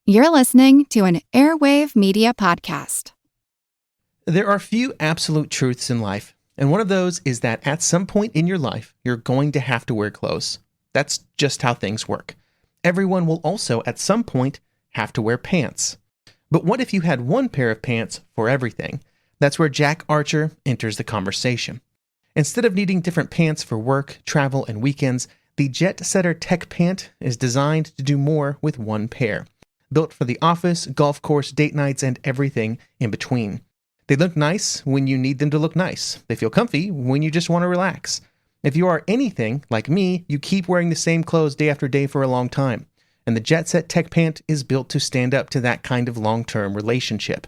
You're listening to an Airwave Media Podcast. There are few absolute truths in life, and one of those is that at some point in your life, you're going to have to wear clothes. That's just how things work. Everyone will also, at some point, have to wear pants. But what if you had one pair of pants for everything? That's where Jack Archer enters the conversation. Instead of needing different pants for work, travel, and weekends, the Jet Setter Tech Pant is designed to do more with one pair. Built for the office, golf course, date nights, and everything in between. They look nice when you need them to look nice. They feel comfy when you just want to relax. If you are anything like me, you keep wearing the same clothes day after day for a long time. And the Jet Set Tech Pant is built to stand up to that kind of long-term relationship.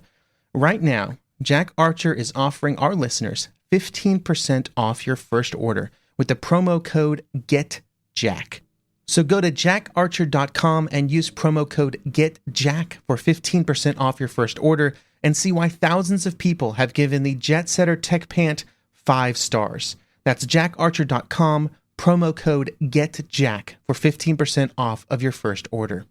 Right now, Jack Archer is offering our listeners 15% off your first order with the promo code GETJACK. So go to jackarcher.com and use promo code GETJACK for 15% off your first order and see why thousands of people have given the Jet Setter Tech Pant 5 stars. That's jackarcher.com, promo code GETJACK for 15% off of your first order.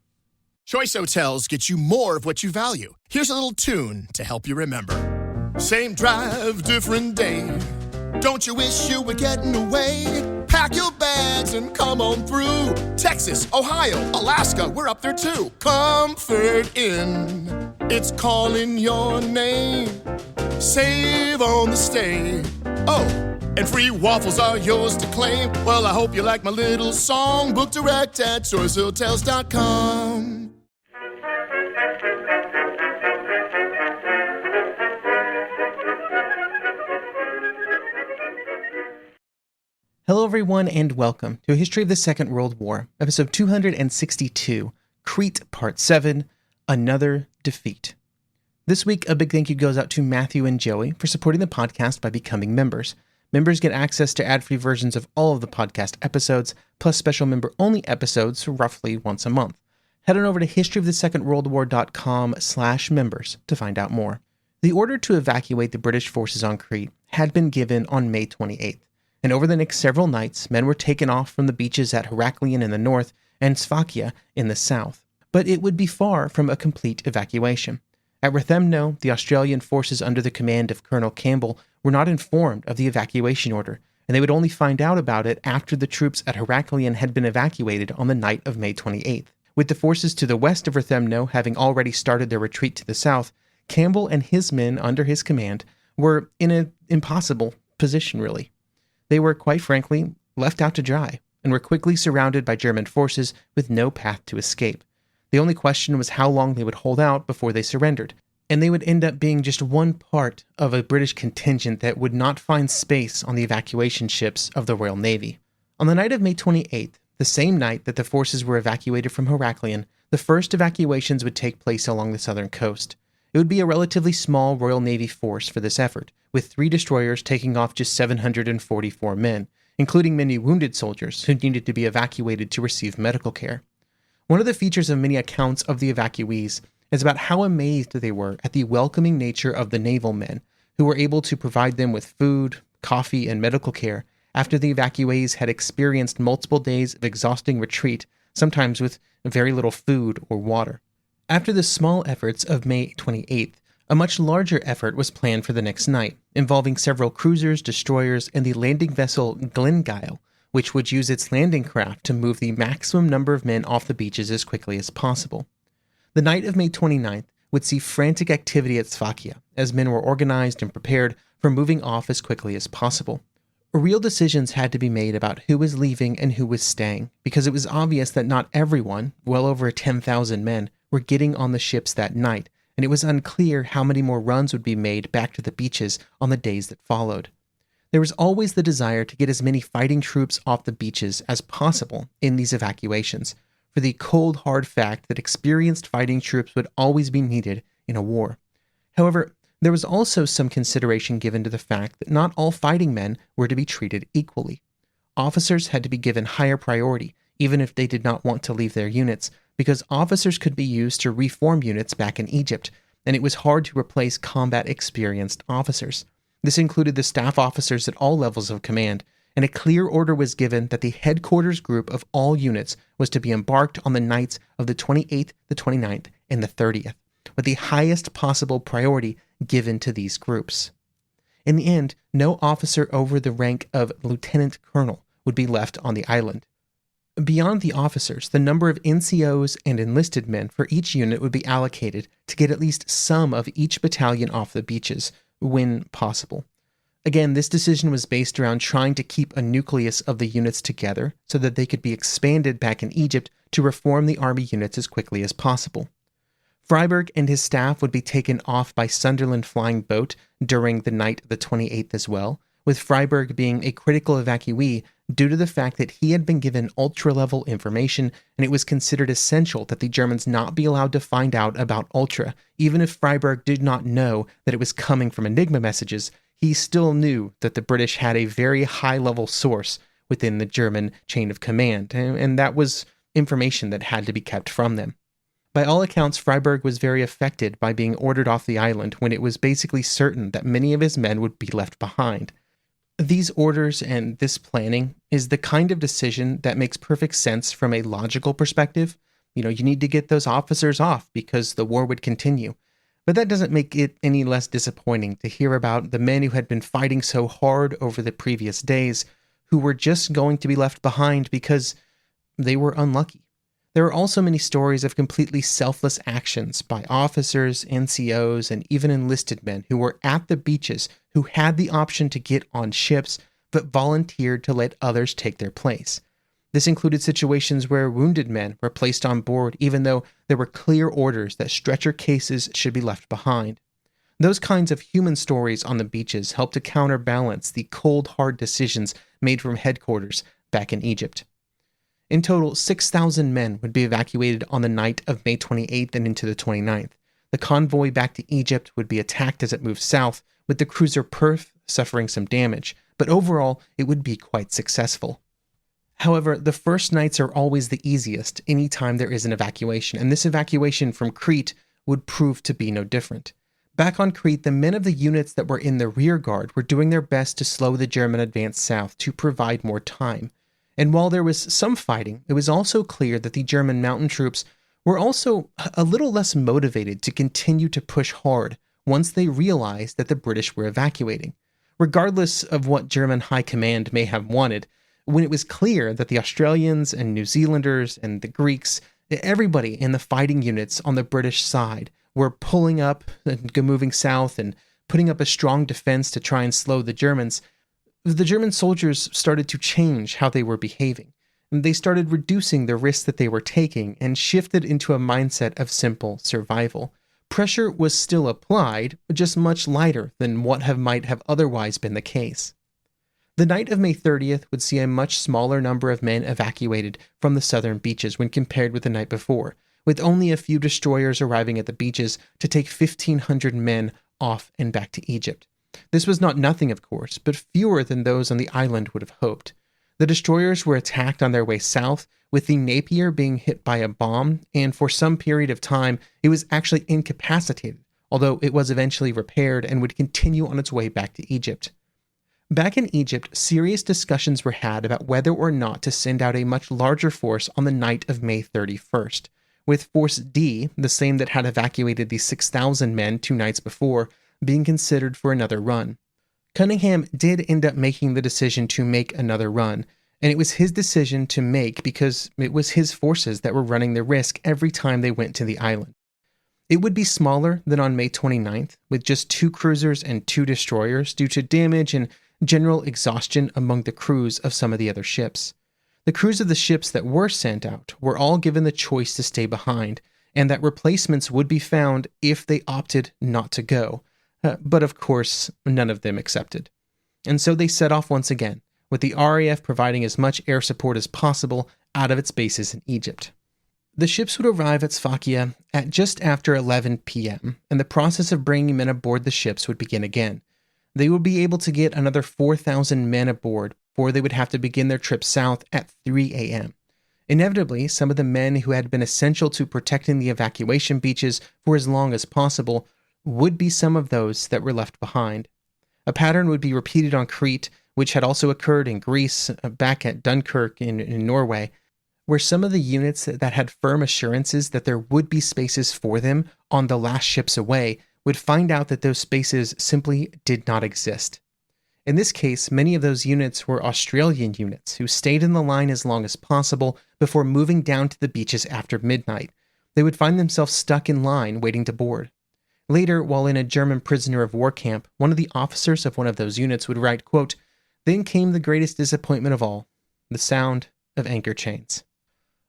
Choice Hotels get you more of what you value. Here's a little tune to help you remember. Same drive, different day. Don't you wish you were getting away? Pack your bags and come on through. Texas, Ohio, Alaska, we're up there too. Comfort Inn, it's calling your name. Save on the stay. Oh, and free waffles are yours to claim. Well, I hope you like my little song. Book direct at choicehotels.com. Hello everyone and welcome to A History of the Second World War, episode 262, Crete Part 7, Another Defeat. This week, a big thank you goes out to Matthew and Joey for supporting the podcast by becoming members. Members get access to ad-free versions of all of the podcast episodes, plus special member-only episodes roughly once a month. Head on over to historyofthesecondworldwar.com/members to find out more. The order to evacuate the British forces on Crete had been given on May 28th. And over the next several nights, men were taken off from the beaches at Heraklion in the north and Sphakia in the south. But it would be far from a complete evacuation. At Rethymno, the Australian forces under the command of Colonel Campbell were not informed of the evacuation order, and they would only find out about it after the troops at Heraklion had been evacuated on the night of May 28th. With the forces to the west of Rethymno having already started their retreat to the south, Campbell and his men under his command were in an impossible position, really. They were, quite frankly, left out to dry, and were quickly surrounded by German forces with no path to escape. The only question was how long they would hold out before they surrendered, and they would end up being just one part of a British contingent that would not find space on the evacuation ships of the Royal Navy. On the night of May 28th, the same night that the forces were evacuated from Heraklion, the first evacuations would take place along the southern coast. It would be a relatively small Royal Navy force for this effort, with 3 destroyers taking off just 744 men, including many wounded soldiers who needed to be evacuated to receive medical care. One of the features of many accounts of the evacuees is about how amazed they were at the welcoming nature of the naval men, who were able to provide them with food, coffee, and medical care after the evacuees had experienced multiple days of exhausting retreat, sometimes with very little food or water. After the small efforts of May 28th, a much larger effort was planned for the next night, involving several cruisers, destroyers, and the landing vessel Glengyle, which would use its landing craft to move the maximum number of men off the beaches as quickly as possible. The night of May 29th would see frantic activity at Sphakia, as men were organized and prepared for moving off as quickly as possible. Real decisions had to be made about who was leaving and who was staying, because it was obvious that not everyone, well over 10,000 men, were getting on the ships that night, and it was unclear how many more runs would be made back to the beaches on the days that followed. There was always the desire to get as many fighting troops off the beaches as possible in these evacuations, for the cold, hard fact that experienced fighting troops would always be needed in a war. However, there was also some consideration given to the fact that not all fighting men were to be treated equally. Officers had to be given higher priority, even if they did not want to leave their units, because officers could be used to reform units back in Egypt, and it was hard to replace combat-experienced officers. This included the staff officers at all levels of command, and a clear order was given that the headquarters group of all units was to be embarked on the nights of the 28th, the 29th, and the 30th, with the highest possible priority given to these groups. In the end, no officer over the rank of lieutenant colonel would be left on the island. Beyond the officers, the number of NCOs and enlisted men for each unit would be allocated to get at least some of each battalion off the beaches, when possible. Again, this decision was based around trying to keep a nucleus of the units together so that they could be expanded back in Egypt to reform the army units as quickly as possible. Freyberg and his staff would be taken off by Sunderland flying boat during the night of the 28th as well, with Freyberg being a critical evacuee due to the fact that he had been given ultra-level information and it was considered essential that the Germans not be allowed to find out about Ultra. Even if Freyberg did not know that it was coming from Enigma messages, he still knew that the British had a very high-level source within the German chain of command, and that was information that had to be kept from them. By all accounts, Freyberg was very affected by being ordered off the island when it was basically certain that many of his men would be left behind. These orders and this planning is the kind of decision that makes perfect sense from a logical perspective. You need to get those officers off because the war would continue. But that doesn't make it any less disappointing to hear about the men who had been fighting so hard over the previous days, who were just going to be left behind because they were unlucky. There are also many stories of completely selfless actions by officers, NCOs, and even enlisted men who were at the beaches who had the option to get on ships but volunteered to let others take their place. This included situations where wounded men were placed on board even though there were clear orders that stretcher cases should be left behind. Those kinds of human stories on the beaches helped to counterbalance the cold, hard decisions made from headquarters back in Egypt. In total, 6,000 men would be evacuated on the night of May 28th and into the 29th. The convoy back to Egypt would be attacked as it moved south, with the cruiser Perth suffering some damage, but overall, it would be quite successful. However, the first nights are always the easiest anytime there is an evacuation, and this evacuation from Crete would prove to be no different. Back on Crete, the men of the units that were in the rear guard were doing their best to slow the German advance south to provide more time. And while there was some fighting, it was also clear that the German mountain troops were also a little less motivated to continue to push hard once they realized that the British were evacuating. Regardless of what German high command may have wanted, when it was clear that the Australians and New Zealanders and the Greeks, everybody in the fighting units on the British side were pulling up and moving south and putting up a strong defense to try and slow the Germans soldiers started to change how they were behaving. They started reducing the risks that they were taking and shifted into a mindset of simple survival. Pressure was still applied, but just much lighter than what might have otherwise been the case. The night of May 30th would see a much smaller number of men evacuated from the southern beaches when compared with the night before, with only a few destroyers arriving at the beaches to take 1,500 men off and back to Egypt. This was not nothing, of course, but fewer than those on the island would have hoped. The destroyers were attacked on their way south, with the Napier being hit by a bomb, and for some period of time, it was actually incapacitated, although it was eventually repaired and would continue on its way back to Egypt. Back in Egypt, serious discussions were had about whether or not to send out a much larger force on the night of May 31st, with Force D, the same that had evacuated the 6,000 men 2 nights before, being considered for another run. Cunningham did end up making the decision to make another run, and it was his decision to make because it was his forces that were running the risk every time they went to the island. It would be smaller than on May 29th, with just 2 cruisers and 2 destroyers due to damage and general exhaustion among the crews of some of the other ships. The crews of the ships that were sent out were all given the choice to stay behind, and that replacements would be found if they opted not to go. But of course, none of them accepted. And so they set off once again, with the RAF providing as much air support as possible out of its bases in Egypt. The ships would arrive at Sphakia at just after 11 p.m., and the process of bringing men aboard the ships would begin again. They would be able to get another 4,000 men aboard before they would have to begin their trip south at 3 a.m. Inevitably, some of the men who had been essential to protecting the evacuation beaches for as long as possible would be some of those that were left behind. A pattern would be repeated on Crete, which had also occurred in Greece, back at Dunkirk in Norway, where some of the units that had firm assurances that there would be spaces for them on the last ships away would find out that those spaces simply did not exist. In this case, many of those units were Australian units who stayed in the line as long as possible before moving down to the beaches after midnight. They would find themselves stuck in line waiting to board. Later, while in a German prisoner of war camp, one of the officers of one of those units would write, quote, "Then came the greatest disappointment of all, the sound of anchor chains."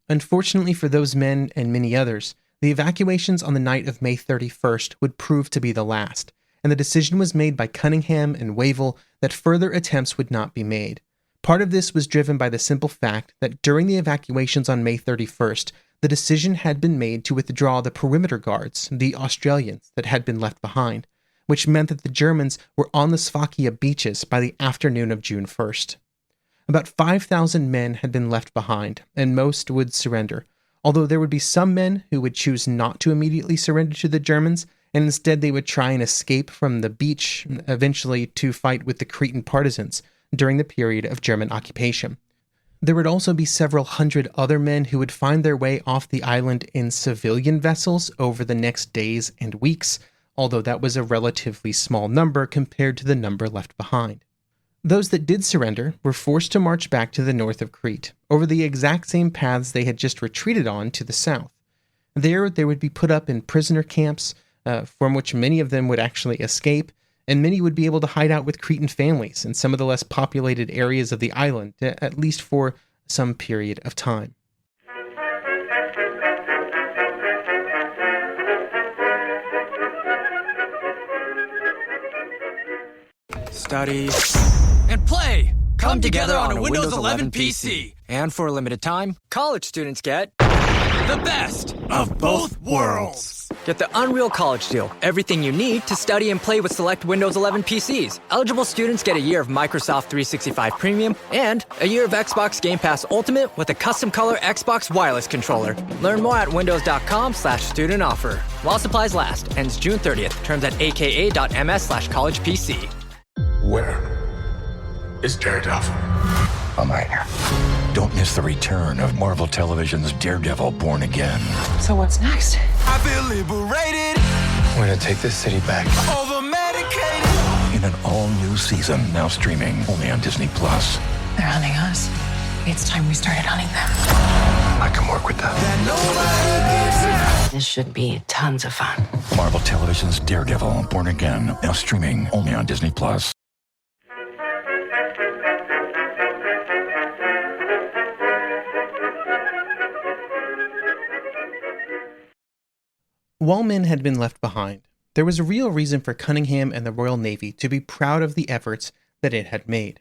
Unfortunately for those men and many others, the evacuations on the night of May 31st would prove to be the last, and the decision was made by Cunningham and Wavell that further attempts would not be made. Part of this was driven by the simple fact that during the evacuations on May 31st, the decision had been made to withdraw the perimeter guards, the Australians that had been left behind, which meant that the Germans were on the Sphakia beaches by the afternoon of June 1st. About 5,000 men had been left behind, and most would surrender, although there would be some men who would choose not to immediately surrender to the Germans, and instead they would try and escape from the beach, eventually to fight with the Cretan partisans during the period of German occupation. There would also be several hundred other men who would find their way off the island in civilian vessels over the next days and weeks, although that was a relatively small number compared to the number left behind. Those that did surrender were forced to march back to the north of Crete, over the exact same paths they had just retreated on to the south. There, they would be put up in prisoner camps, from which many of them would actually escape, and many would be able to hide out with Cretan families in some of the less populated areas of the island, at least for some period of time. Study and play come together on a Windows 11 PC. And for a limited time, college students get the best of both worlds. Get the Unreal College Deal. Everything you need to study and play with select Windows 11 PCs. Eligible students get a year of Microsoft 365 Premium and a year of Xbox Game Pass Ultimate with a custom color Xbox wireless controller. Learn more at windows.com/student offer. While supplies last. Ends June 30th. Terms at aka.ms/collegepc. Where is Daredevil? I'm right here. Don't miss the return of Marvel Television's Daredevil Born Again. So what's next? I feel liberated. We're gonna take this city back. Over medicated. In an all-new season, now streaming only on Disney+. They're hunting us. It's time we started hunting them. I can work with that. This should be tons of fun. Marvel Television's Daredevil Born Again, now streaming only on Disney+. While men had been left behind, there was a real reason for Cunningham and the Royal Navy to be proud of the efforts that it had made.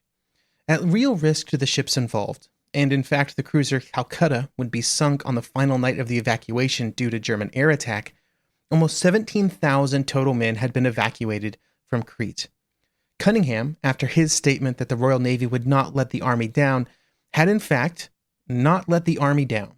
At real risk to the ships involved, and in fact the cruiser Calcutta would be sunk on the final night of the evacuation due to German air attack, almost 17,000 total men had been evacuated from Crete. Cunningham, after his statement that the Royal Navy would not let the army down, had in fact not let the army down.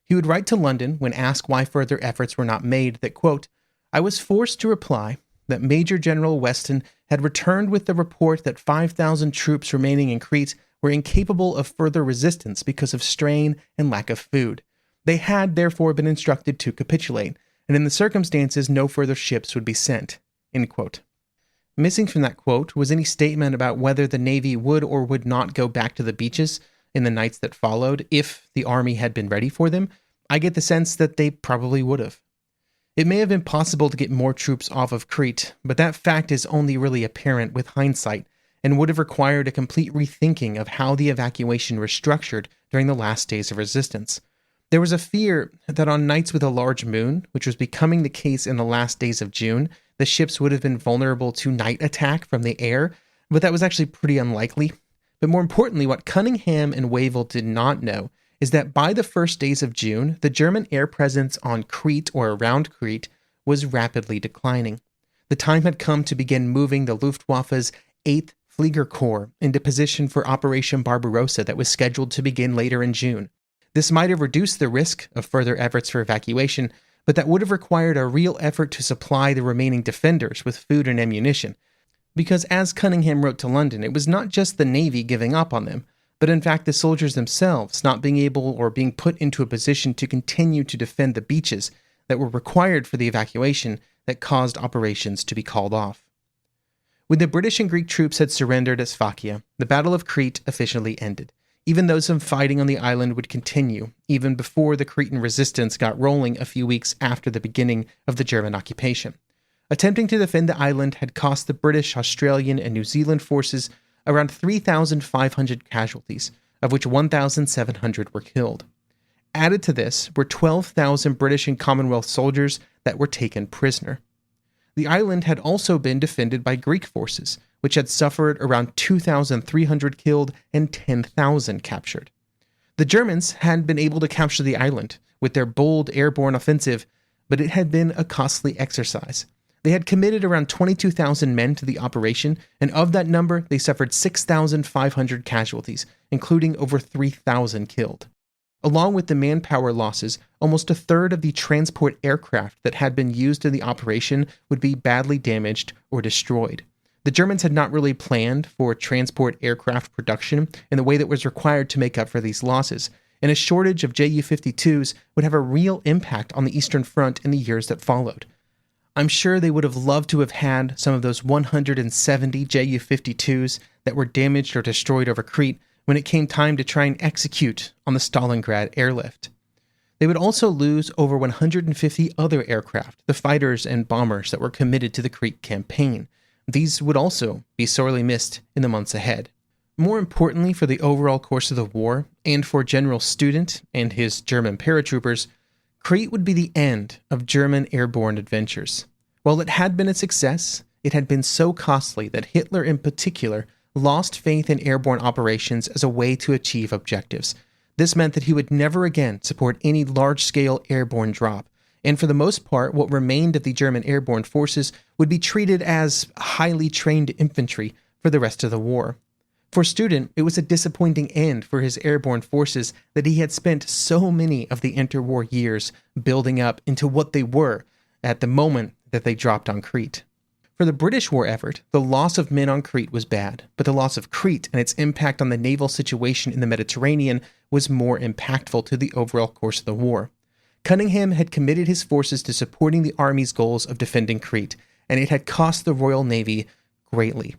He would write to London when asked why further efforts were not made that, quote, "I was forced to reply that Major General Weston had returned with the report that 5,000 troops remaining in Crete were incapable of further resistance because of strain and lack of food. They had therefore been instructed to capitulate, and in the circumstances no further ships would be sent," end quote. Missing from that quote was any statement about whether the Navy would or would not go back to the beaches in the nights that followed if the army had been ready for them. I get the sense that they probably would have. It may have been possible to get more troops off of Crete, but that fact is only really apparent with hindsight and would have required a complete rethinking of how the evacuation was structured during the last days of resistance. There was a fear that on nights with a large moon, which was becoming the case in the last days of June, the ships would have been vulnerable to night attack from the air, but that was actually pretty unlikely. But more importantly, what Cunningham and Wavell did not know is that by the first days of June, the German air presence on Crete or around Crete was rapidly declining. The time had come to begin moving the Luftwaffe's 8th Flieger Corps into position for Operation Barbarossa that was scheduled to begin later in June. This might have reduced the risk of further efforts for evacuation, but that would have required a real effort to supply the remaining defenders with food and ammunition. Because as Cunningham wrote to London, it was not just the Navy giving up on them, but in fact the soldiers themselves not being able or being put into a position to continue to defend the beaches that were required for the evacuation that caused operations to be called off. When the British and Greek troops had surrendered at Sphakia, the Battle of Crete officially ended, even though some fighting on the island would continue even before the Cretan resistance got rolling a few weeks after the beginning of the German occupation. Attempting to defend the island had cost the British, Australian, and New Zealand forces around 3,500 casualties, of which 1,700 were killed. Added to this were 12,000 British and Commonwealth soldiers that were taken prisoner. The island had also been defended by Greek forces, which had suffered around 2,300 killed and 10,000 captured. The Germans had been able to capture the island with their bold airborne offensive, but it had been a costly exercise. They had committed around 22,000 men to the operation, and of that number, they suffered 6,500 casualties, including over 3,000 killed. Along with the manpower losses, almost a third of the transport aircraft that had been used in the operation would be badly damaged or destroyed. The Germans had not really planned for transport aircraft production in the way that was required to make up for these losses, and a shortage of Ju-52s would have a real impact on the Eastern Front in the years that followed. I'm sure they would have loved to have had some of those 170 Ju-52s that were damaged or destroyed over Crete when it came time to try and execute on the Stalingrad airlift. They would also lose over 150 other aircraft, the fighters and bombers that were committed to the Crete campaign. These would also be sorely missed in the months ahead. More importantly for the overall course of the war, and for General Student and his German paratroopers, Crete would be the end of German airborne adventures. While it had been a success, it had been so costly that Hitler in particular lost faith in airborne operations as a way to achieve objectives. This meant that he would never again support any large-scale airborne drop, and for the most part, what remained of the German airborne forces would be treated as highly trained infantry for the rest of the war. For Student, it was a disappointing end for his airborne forces that he had spent so many of the interwar years building up into what they were at the moment that they dropped on Crete. For the British war effort, the loss of men on Crete was bad, but the loss of Crete and its impact on the naval situation in the Mediterranean was more impactful to the overall course of the war. Cunningham had committed his forces to supporting the army's goals of defending Crete, and it had cost the Royal Navy greatly.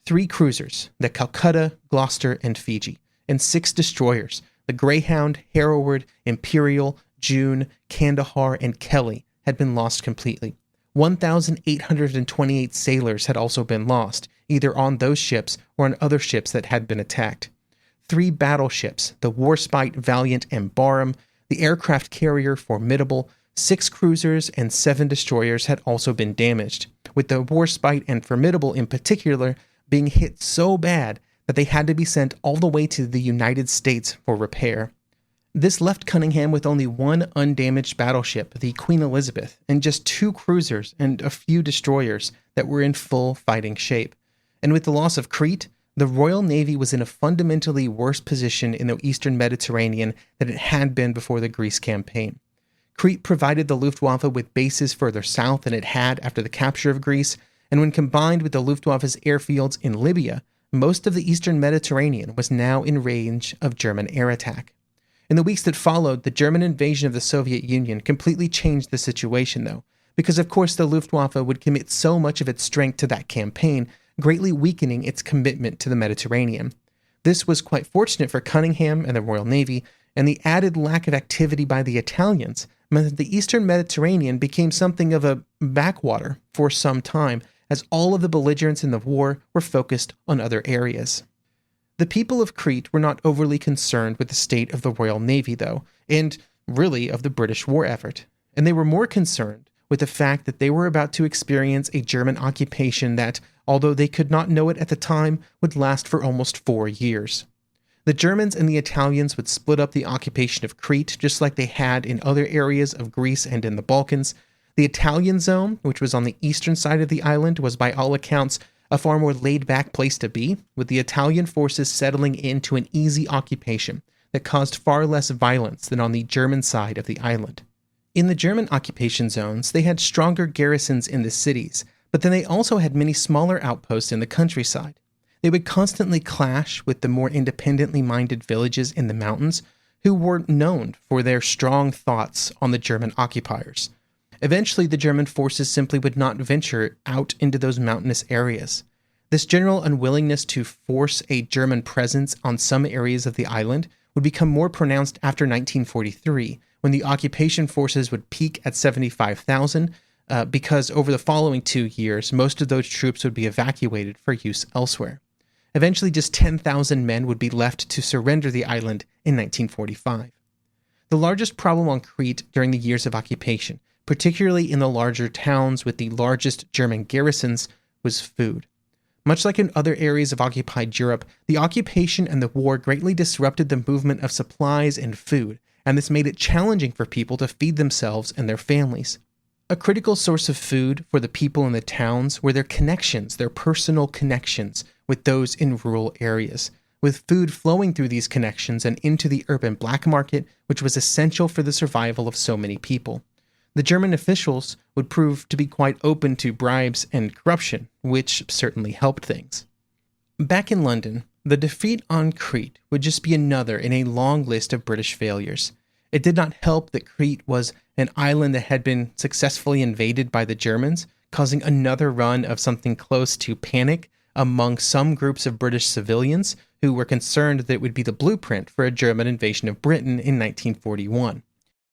3 cruisers, the Calcutta, Gloucester, and Fiji, and 6 destroyers, the Greyhound, Hereward, Imperial, June, Kandahar, and Kelly, had been lost completely. 1,828 sailors had also been lost, either on those ships or on other ships that had been attacked. 3 battleships, the Warspite, Valiant, and Barham, the aircraft carrier Formidable, 6 cruisers, and 7 destroyers had also been damaged, with the Warspite and Formidable in particular being hit so bad that they had to be sent all the way to the United States for repair. This left Cunningham with only 1 undamaged battleship, the Queen Elizabeth, and just 2 cruisers and a few destroyers that were in full fighting shape. And with the loss of Crete, the Royal Navy was in a fundamentally worse position in the Eastern Mediterranean than it had been before the Greece campaign. Crete provided the Luftwaffe with bases further south than it had after the capture of Greece, and when combined with the Luftwaffe's airfields in Libya, most of the Eastern Mediterranean was now in range of German air attack. In the weeks that followed, the German invasion of the Soviet Union completely changed the situation, though, because of course the Luftwaffe would commit so much of its strength to that campaign, greatly weakening its commitment to the Mediterranean. This was quite fortunate for Cunningham and the Royal Navy, and the added lack of activity by the Italians meant that the Eastern Mediterranean became something of a backwater for some time, as all of the belligerents in the war were focused on other areas. The people of Crete were not overly concerned with the state of the Royal Navy, though, and really of the British war effort, and they were more concerned with the fact that they were about to experience a German occupation that, although they could not know it at the time, would last for almost 4 years. The Germans and the Italians would split up the occupation of Crete just like they had in other areas of Greece and in the Balkans. The Italian zone, which was on the eastern side of the island, was by all accounts a far more laid-back place to be, with the Italian forces settling into an easy occupation that caused far less violence than on the German side of the island. In the German occupation zones, they had stronger garrisons in the cities, but then they also had many smaller outposts in the countryside. They would constantly clash with the more independently minded villages in the mountains who were known for their strong thoughts on the German occupiers. Eventually, the German forces simply would not venture out into those mountainous areas. This general unwillingness to force a German presence on some areas of the island would become more pronounced after 1943, when the occupation forces would peak at 75,000, because over the following 2 years, most of those troops would be evacuated for use elsewhere. Eventually, just 10,000 men would be left to surrender the island in 1945. The largest problem on Crete during the years of occupation, particularly in the larger towns with the largest German garrisons, was food. Much like in other areas of occupied Europe, the occupation and the war greatly disrupted the movement of supplies and food, and this made it challenging for people to feed themselves and their families. A critical source of food for the people in the towns were their connections, their personal connections with those in rural areas, with food flowing through these connections and into the urban black market, which was essential for the survival of so many people. The German officials would prove to be quite open to bribes and corruption, which certainly helped things. Back in London, the defeat on Crete would just be another in a long list of British failures. It did not help that Crete was an island that had been successfully invaded by the Germans, causing another run of something close to panic among some groups of British civilians who were concerned that it would be the blueprint for a German invasion of Britain in 1941.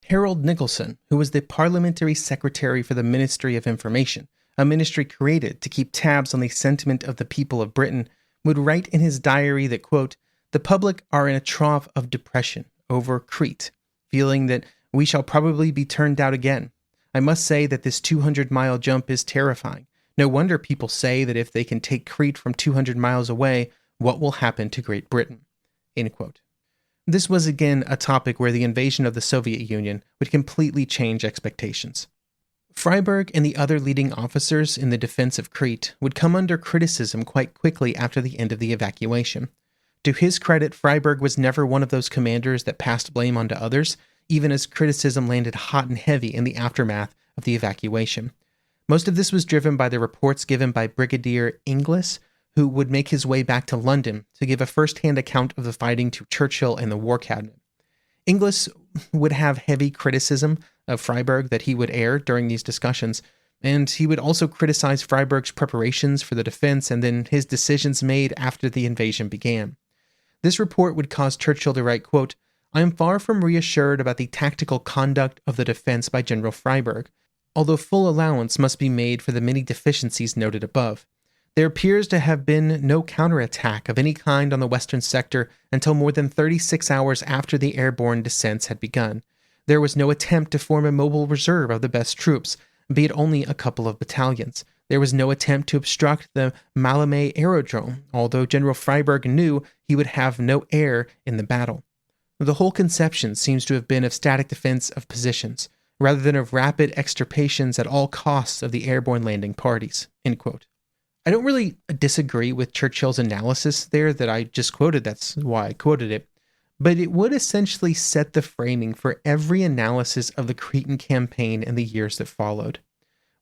Harold Nicolson, who was the parliamentary secretary for the Ministry of Information, a ministry created to keep tabs on the sentiment of the people of Britain, would write in his diary that, quote, "The public are in a trough of depression over Crete, feeling that we shall probably be turned out again. I must say that this 200-mile jump is terrifying. No wonder people say that if they can take Crete from 200 miles away, what will happen to Great Britain?" End quote. This was again a topic where the invasion of the Soviet Union would completely change expectations. Freyberg and the other leading officers in the defense of Crete would come under criticism quite quickly after the end of the evacuation. To his credit, Freyberg was never one of those commanders that passed blame onto others, even as criticism landed hot and heavy in the aftermath of the evacuation. Most of this was driven by the reports given by Brigadier Inglis, who would make his way back to London to give a first-hand account of the fighting to Churchill and the War Cabinet. Inglis would have heavy criticism of Freyberg that he would air during these discussions, and he would also criticize Freyberg's preparations for the defense and then his decisions made after the invasion began. This report would cause Churchill to write, quote, "I am far from reassured about the tactical conduct of the defense by General Freyberg, although full allowance must be made for the many deficiencies noted above. There appears to have been no counterattack of any kind on the western sector until more than 36 hours after the airborne descents had begun. There was no attempt to form a mobile reserve of the best troops, be it only a couple of battalions. There was no attempt to obstruct the Malmö aerodrome, although General Freyberg knew he would have no air in the battle. The whole conception seems to have been of static defense of positions, rather than of rapid extirpations at all costs of the airborne landing parties." End quote. I don't really disagree with Churchill's analysis there that I just quoted, that's why I quoted it, but it would essentially set the framing for every analysis of the Cretan campaign in the years that followed.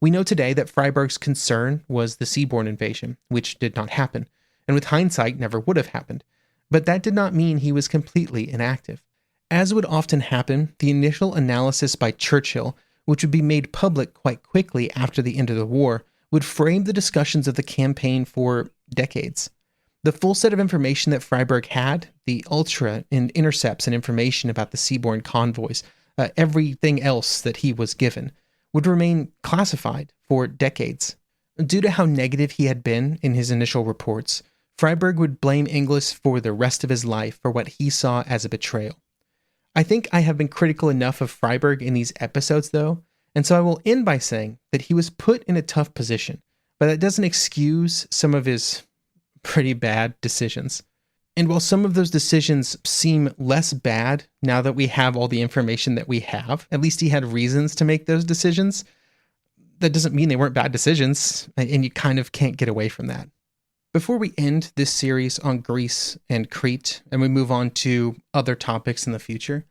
We know today that Freyberg's concern was the seaborne invasion, which did not happen, and with hindsight never would have happened, but that did not mean he was completely inactive. As would often happen, the initial analysis by Churchill, which would be made public quite quickly after the end of the war, would frame the discussions of the campaign for decades. The full set of information that Freyberg had, the ultra and intercepts and information about the seaborne convoys, everything else that he was given, would remain classified for decades. Due to how negative he had been in his initial reports, Freyberg would blame Inglis for the rest of his life for what he saw as a betrayal. I think I have been critical enough of Freyberg in these episodes, though, and so I will end by saying that he was put in a tough position, but that doesn't excuse some of his pretty bad decisions. And while some of those decisions seem less bad now that we have all the information that we have, at least he had reasons to make those decisions, that doesn't mean they weren't bad decisions, and you kind of can't get away from that. Before we end this series on Greece and Crete, and we move on to other topics in the future,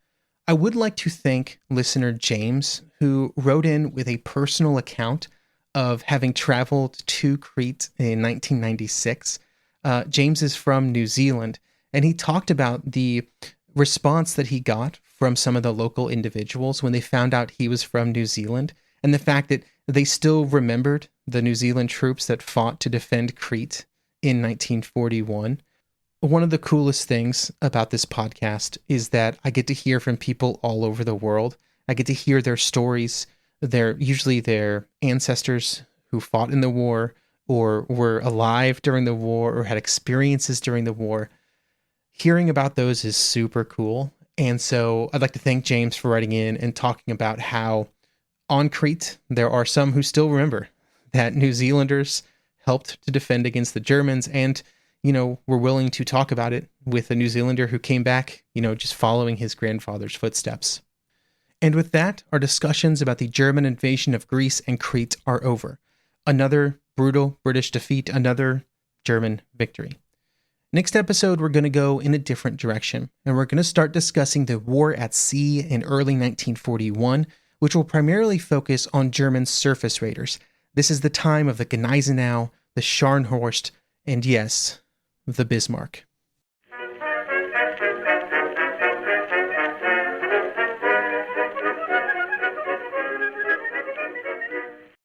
I would like to thank listener James, who wrote in with a personal account of having traveled to Crete in 1996. James is from New Zealand, and he talked about the response that he got from some of the local individuals when they found out he was from New Zealand, and the fact that they still remembered the New Zealand troops that fought to defend Crete in 1941. One of the coolest things about this podcast is that I get to hear from people all over the world. I get to hear their stories. They're usually their ancestors who fought in the war or were alive during the war or had experiences during the war. Hearing about those is super cool. And so I'd like to thank James for writing in and talking about how on Crete, there are some who still remember that New Zealanders helped to defend against the Germans and, were willing to talk about it with a New Zealander who came back, just following his grandfather's footsteps. And with that, our discussions about the German invasion of Greece and Crete are over. Another brutal British defeat, another German victory. Next episode, we're going to go in a different direction, and we're going to start discussing the war at sea in early 1941, which will primarily focus on German surface raiders. This is the time of the Gneisenau, the Scharnhorst, and yes, the Bismarck.